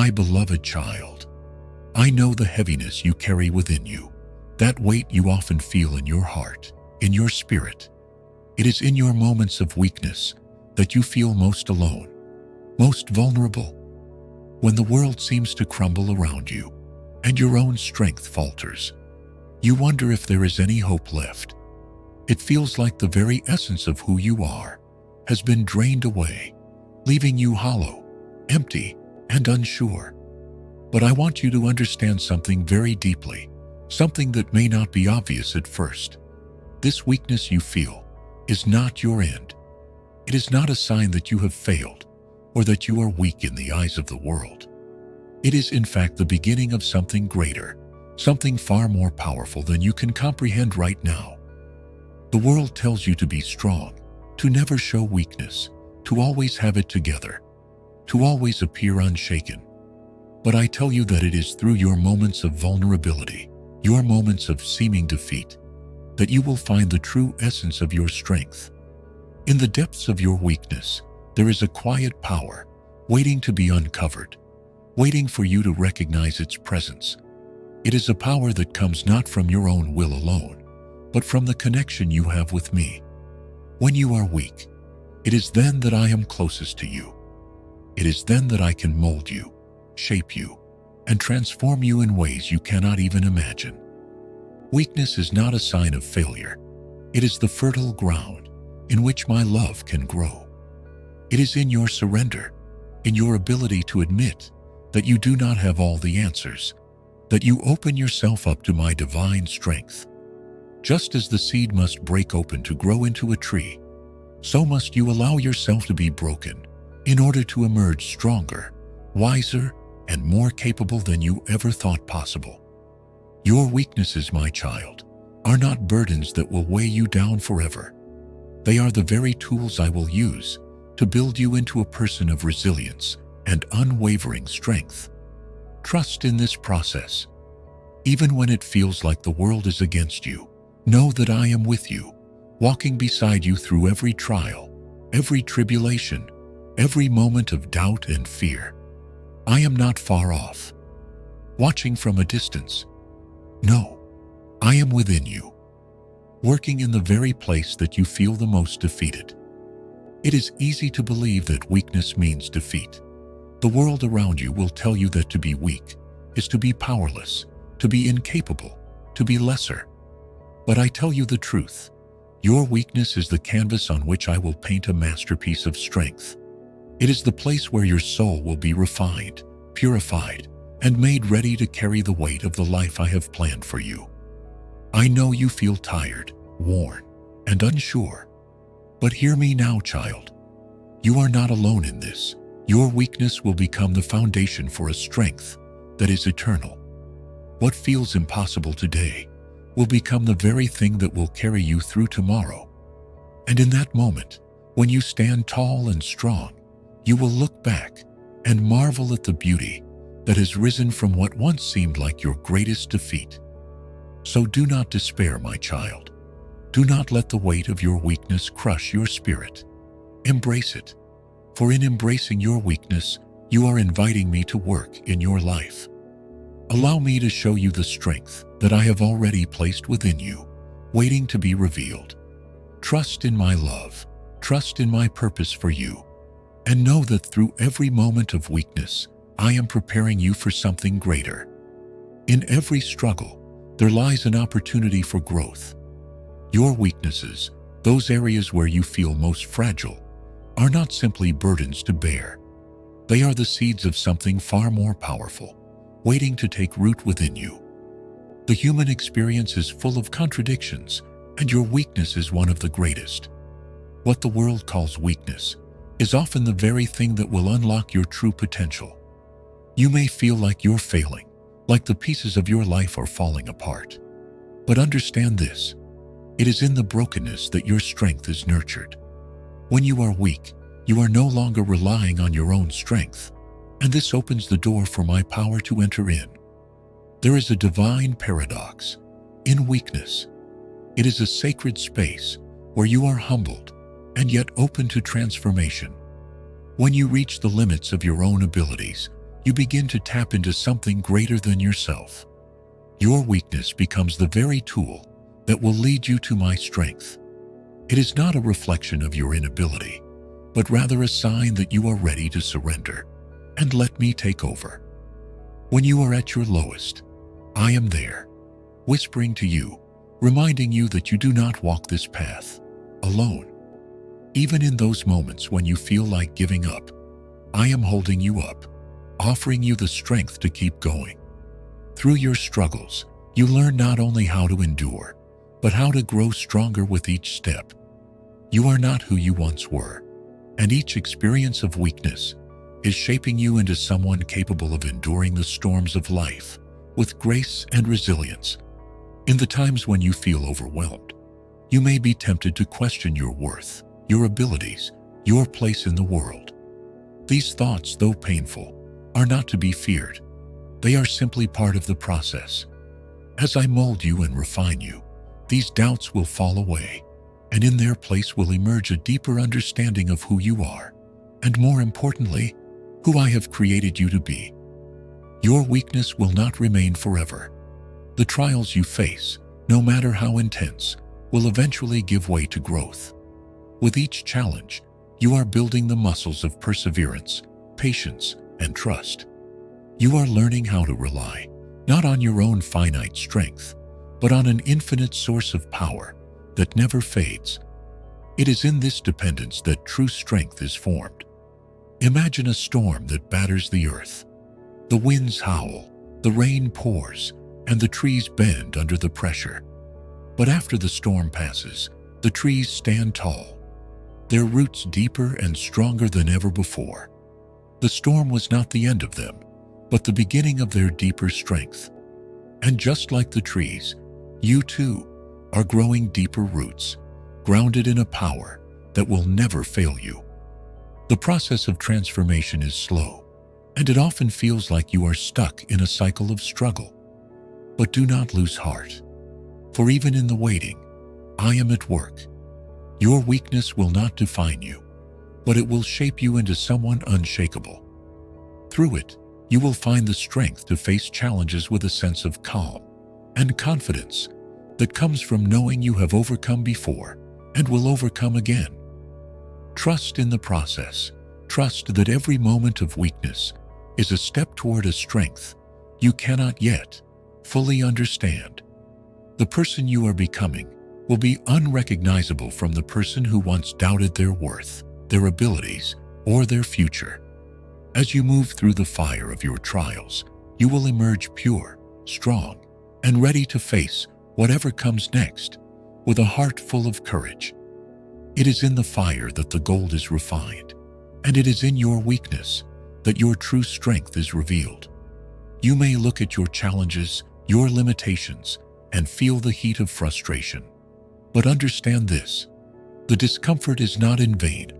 My beloved child, I know the heaviness you carry within you, that weight you often feel in your heart, in your spirit. It is in your moments of weakness that you feel most alone, most vulnerable. When the world seems to crumble around you and your own strength falters, you wonder if there is any hope left. It feels like the very essence of who you are has been drained away, leaving you hollow, empty, and unsure. But I want you to understand something very deeply, something that may not be obvious at first. This weakness you feel is not your end. It is not a sign that you have failed or that you are weak in the eyes of the world. It is in fact the beginning of something greater, something far more powerful than you can comprehend right now. The world tells you to be strong, to never show weakness, to always have it together, to always appear unshaken. But I tell you that it is through your moments of vulnerability, your moments of seeming defeat, that you will find the true essence of your strength. In the depths of your weakness, there is a quiet power waiting to be uncovered, waiting for you to recognize its presence. It is a power that comes not from your own will alone, but from the connection you have with me. When you are weak, it is then that I am closest to you. It is then that I can mold you, shape you, and transform you in ways you cannot even imagine. Weakness is not a sign of failure. It is the fertile ground in which my love can grow. It is in your surrender, in your ability to admit that you do not have all the answers, that you open yourself up to my divine strength. Just as the seed must break open to grow into a tree, so must you allow yourself to be broken in order to emerge stronger, wiser, and more capable than you ever thought possible. Your weaknesses, my child, are not burdens that will weigh you down forever. They are the very tools I will use to build you into a person of resilience and unwavering strength. Trust in this process. Even when it feels like the world is against you, know that I am with you, walking beside you through every trial, every tribulation, every moment of doubt and fear. I am not far off, watching from a distance. No, I am within you, working in the very place that you feel the most defeated. It is easy to believe that weakness means defeat. The world around you will tell you that to be weak is to be powerless, to be incapable, to be lesser. But I tell you the truth. Your weakness is the canvas on which I will paint a masterpiece of strength. It is the place where your soul will be refined, purified, and made ready to carry the weight of the life I have planned for you. I know you feel tired, worn, and unsure. But hear me now, child. You are not alone in this. Your weakness will become the foundation for a strength that is eternal. What feels impossible today will become the very thing that will carry you through tomorrow. And in that moment, when you stand tall and strong, you will look back and marvel at the beauty that has risen from what once seemed like your greatest defeat. So do not despair, my child. Do not let the weight of your weakness crush your spirit. Embrace it, for in embracing your weakness, you are inviting me to work in your life. Allow me to show you the strength that I have already placed within you, waiting to be revealed. Trust in my love, trust in my purpose for you, and know that through every moment of weakness, I am preparing you for something greater. In every struggle, there lies an opportunity for growth. Your weaknesses, those areas where you feel most fragile, are not simply burdens to bear. They are the seeds of something far more powerful, waiting to take root within you. The human experience is full of contradictions, and your weakness is one of the greatest. What the world calls weakness is often the very thing that will unlock your true potential. You may feel like you're failing, like the pieces of your life are falling apart. But understand this: it is in the brokenness that your strength is nurtured. When you are weak, you are no longer relying on your own strength, and this opens the door for my power to enter in. There is a divine paradox in weakness. It is a sacred space where you are humbled and yet open to transformation. When you reach the limits of your own abilities, you begin to tap into something greater than yourself. Your weakness becomes the very tool that will lead you to my strength. It is not a reflection of your inability, but rather a sign that you are ready to surrender and let me take over. When you are at your lowest, I am there, whispering to you, reminding you that you do not walk this path alone. Even in those moments when you feel like giving up, I am holding you up, offering you the strength to keep going. Through your struggles, you learn not only how to endure, but how to grow stronger with each step. You are not who you once were, and each experience of weakness is shaping you into someone capable of enduring the storms of life with grace and resilience. In the times when you feel overwhelmed, you may be tempted to question your worth, your abilities, your place in the world. These thoughts, though painful, are not to be feared. They are simply part of the process. As I mold you and refine you, these doubts will fall away, and in their place will emerge a deeper understanding of who you are, and more importantly, who I have created you to be. Your weakness will not remain forever. The trials you face, no matter how intense, will eventually give way to growth. With each challenge, you are building the muscles of perseverance, patience, and trust. You are learning how to rely, not on your own finite strength, but on an infinite source of power that never fades. It is in this dependence that true strength is formed. Imagine a storm that batters the earth. The winds howl, the rain pours, and the trees bend under the pressure. But after the storm passes, the trees stand tall, their roots deeper and stronger than ever before. The storm was not the end of them, but the beginning of their deeper strength. And just like the trees, you too are growing deeper roots, grounded in a power that will never fail you. The process of transformation is slow, and it often feels like you are stuck in a cycle of struggle. But do not lose heart, for even in the waiting, I am at work. Your weakness will not define you, but it will shape you into someone unshakable. Through it, you will find the strength to face challenges with a sense of calm and confidence that comes from knowing you have overcome before and will overcome again. Trust in the process. Trust that every moment of weakness is a step toward a strength you cannot yet fully understand. The person you are becoming will be unrecognizable from the person who once doubted their worth, their abilities, or their future. As you move through the fire of your trials, you will emerge pure, strong, and ready to face whatever comes next with a heart full of courage. It is in the fire that the gold is refined, and it is in your weakness that your true strength is revealed. You may look at your challenges, your limitations, and feel the heat of frustration. But understand this: the discomfort is not in vain.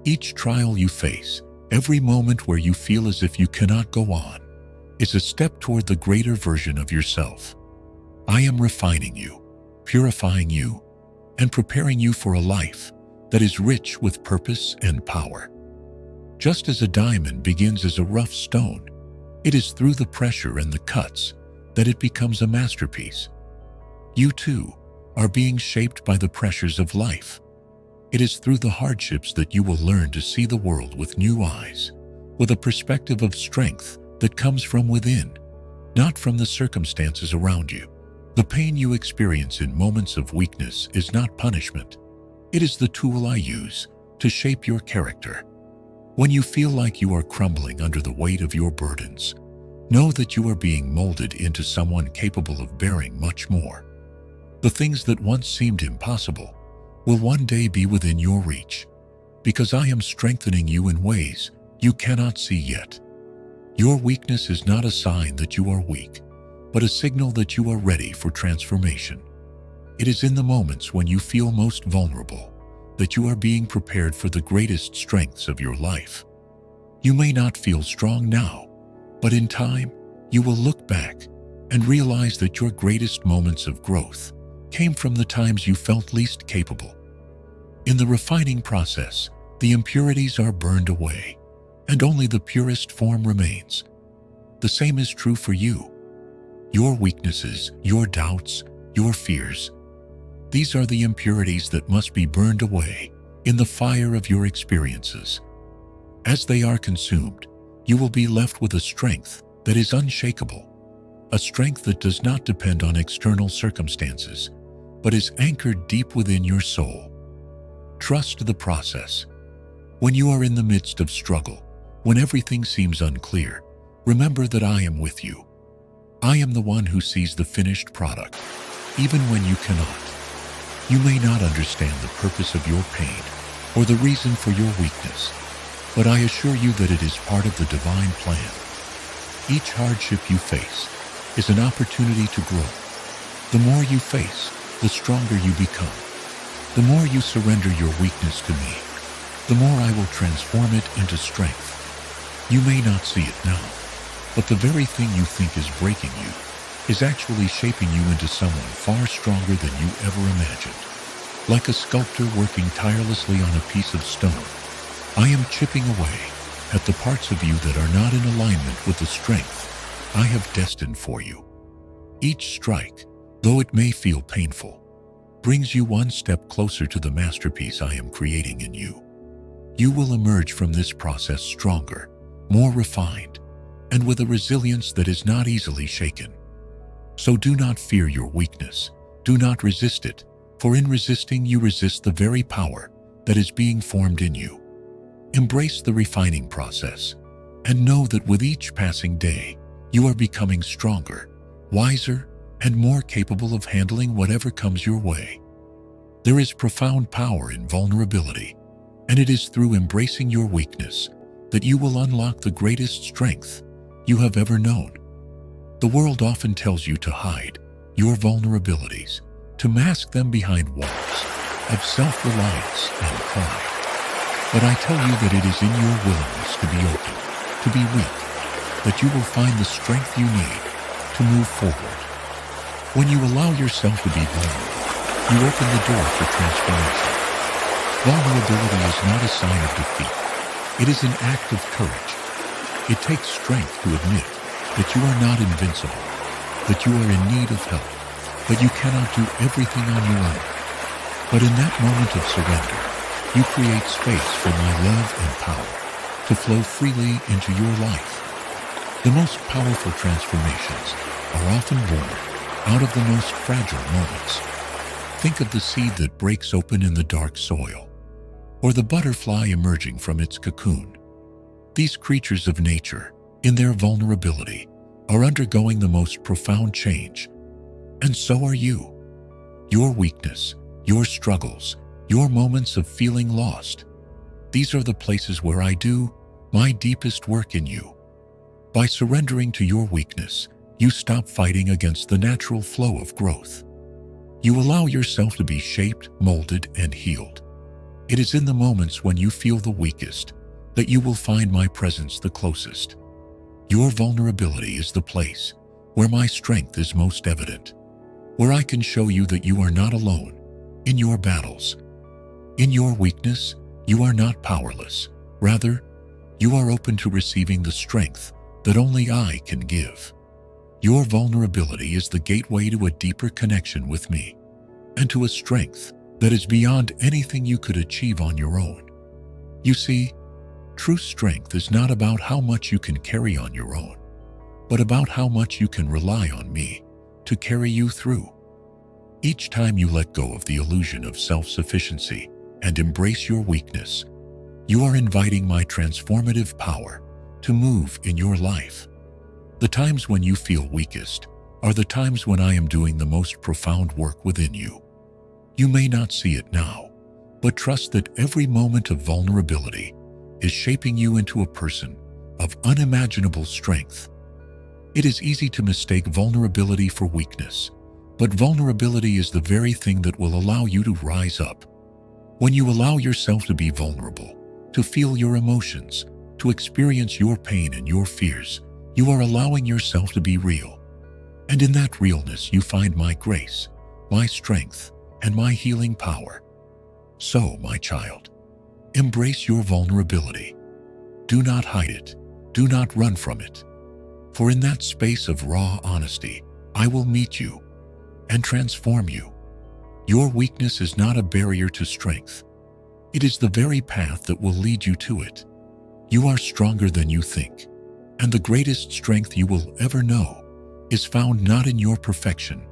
Each trial you face, every moment where you feel as if you cannot go on, is a step toward the greater version of yourself. I am refining you, purifying you, and preparing you for a life that is rich with purpose and power. Just as a diamond begins as a rough stone, it is through the pressure and the cuts that it becomes a masterpiece. You too are being shaped by the pressures of life. It is through the hardships that you will learn to see the world with new eyes, with a perspective of strength that comes from within, not from the circumstances around you. The pain you experience in moments of weakness is not punishment. It is the tool I use to shape your character. When you feel like you are crumbling under the weight of your burdens, know that you are being molded into someone capable of bearing much more. The things that once seemed impossible will one day be within your reach, because I am strengthening you in ways you cannot see yet. Your weakness is not a sign that you are weak, but a signal that you are ready for transformation. It is in the moments when you feel most vulnerable that you are being prepared for the greatest strengths of your life. You may not feel strong now, but in time, you will look back and realize that your greatest moments of growth came from the times you felt least capable. In the refining process, the impurities are burned away, and only the purest form remains, The same is true for you. Your weaknesses, your doubts, your fears, these are the impurities that must be burned away in the fire of your experiences. As they are consumed, you will be left with a strength that is unshakable, a strength that does not depend on external circumstances, but is anchored deep within your soul. Trust the process. When you are in the midst of struggle, when everything seems unclear, remember that I am with you. I am the one who sees the finished product, even when you cannot. You may not understand the purpose of your pain or the reason for your weakness, but I assure you that it is part of the divine plan. Each hardship you face is an opportunity to grow. The more you face, the stronger you become. The more you surrender your weakness to me, the more I will transform it into strength. You may not see it now, but the very thing you think is breaking you is actually shaping you into someone far stronger than you ever imagined. Like a sculptor working tirelessly on a piece of stone, I am chipping away at the parts of you that are not in alignment with the strength I have destined for you. Each strike, though it may feel painful, brings you one step closer to the masterpiece I am creating in you. You will emerge from this process stronger, more refined, and with a resilience that is not easily shaken. So do not fear your weakness. Do not resist it, for in resisting you resist the very power that is being formed in you. Embrace the refining process, and know that with each passing day, you are becoming stronger, wiser, and more capable of handling whatever comes your way. There is profound power in vulnerability, and it is through embracing your weakness that you will unlock the greatest strength you have ever known. The world often tells you to hide your vulnerabilities, to mask them behind walls of self-reliance and pride. But I tell you that it is in your willingness to be open, to be weak, that you will find the strength you need to move forward. When you allow yourself to be vulnerable, you open the door for transformation. Vulnerability is not a sign of defeat. It is an act of courage. It takes strength to admit that you are not invincible, that you are in need of help, that you cannot do everything on your own. But in that moment of surrender, you create space for my love and power to flow freely into your life. The most powerful transformations are often born out of the most fragile moments. Think of the seed that breaks open in the dark soil, or the butterfly emerging from its cocoon. These creatures of nature, in their vulnerability, are undergoing the most profound change. And so are you. Your weakness, your struggles, your moments of feeling lost, these are the places where I do my deepest work in you. By surrendering to your weakness, you stop fighting against the natural flow of growth. You allow yourself to be shaped, molded, and healed. It is in the moments when you feel the weakest that you will find my presence the closest. Your vulnerability is the place where my strength is most evident, where I can show you that you are not alone in your battles. In your weakness, you are not powerless. Rather, you are open to receiving the strength that only I can give. Your vulnerability is the gateway to a deeper connection with me and to a strength that is beyond anything you could achieve on your own. You see, true strength is not about how much you can carry on your own, but about how much you can rely on me to carry you through. Each time you let go of the illusion of self-sufficiency and embrace your weakness, you are inviting my transformative power to move in your life. The times when you feel weakest are the times when I am doing the most profound work within you. You may not see it now, but trust that every moment of vulnerability is shaping you into a person of unimaginable strength. It is easy to mistake vulnerability for weakness, but vulnerability is the very thing that will allow you to rise up. When you allow yourself to be vulnerable, to feel your emotions, to experience your pain and your fears, you are allowing yourself to be real. And in that realness, you find my grace, my strength, and my healing power. So, my child, embrace your vulnerability. Do not hide it. Do not run from it. For in that space of raw honesty, I will meet you and transform you. Your weakness is not a barrier to strength. It is the very path that will lead you to it. You are stronger than you think, and the greatest strength you will ever know is found not in your perfection,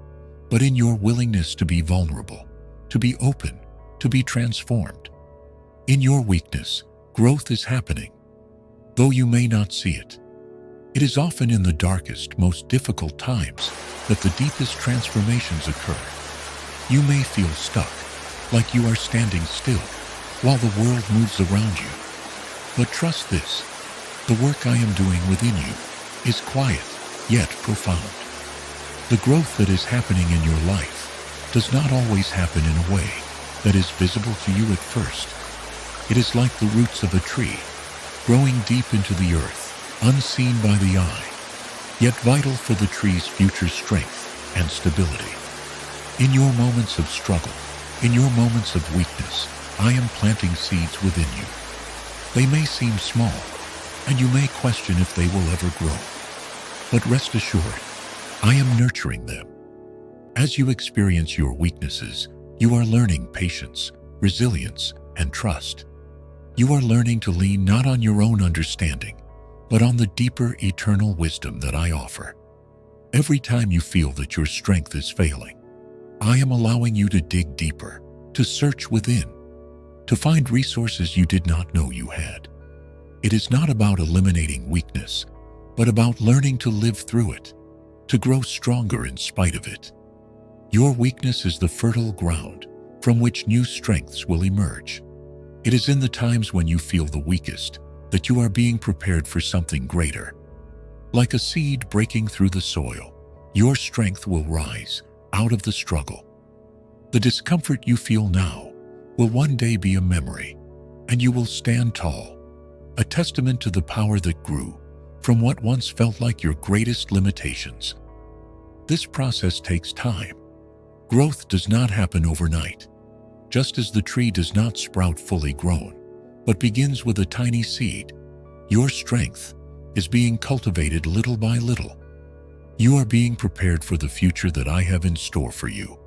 but in your willingness to be vulnerable, to be open, to be transformed. In your weakness, growth is happening, though you may not see it. It is often in the darkest, most difficult times that the deepest transformations occur. You may feel stuck, like you are standing still, while the world moves around you. But trust this, the work I am doing within you is quiet, yet profound. The growth that is happening in your life does not always happen in a way that is visible to you at first. It is like the roots of a tree, growing deep into the earth, unseen by the eye, yet vital for the tree's future strength and stability. In your moments of struggle, in your moments of weakness, I am planting seeds within you. They may seem small, and you may question if they will ever grow. But rest assured, I am nurturing them. As you experience your weaknesses, you are learning patience, resilience, and trust. You are learning to lean not on your own understanding, but on the deeper eternal wisdom that I offer. Every time you feel that your strength is failing, I am allowing you to dig deeper, to search within, to find resources you did not know you had. It is not about eliminating weakness, but about learning to live through it, to grow stronger in spite of it. Your weakness is the fertile ground from which new strengths will emerge. It is in the times when you feel the weakest that you are being prepared for something greater. Like a seed breaking through the soil, your strength will rise out of the struggle. The discomfort you feel now will one day be a memory, and you will stand tall, a testament to the power that grew from what once felt like your greatest limitations. This process takes time. Growth does not happen overnight, just as the tree does not sprout fully grown, but begins with a tiny seed. Your strength is being cultivated little by little. You are being prepared for the future that I have in store for you.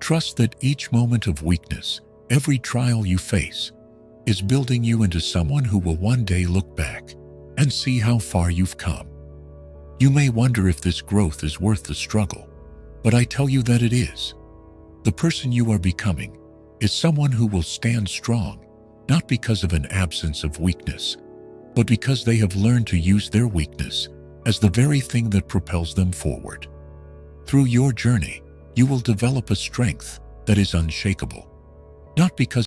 Trust that each moment of weakness, every trial you face, is building you into someone who will one day look back and see how far you've come. You may wonder if this growth is worth the struggle, but I tell you that it is. The person you are becoming is someone who will stand strong, not because of an absence of weakness, but because they have learned to use their weakness as the very thing that propels them forward. Through your journey, you will develop a strength that is unshakable, not because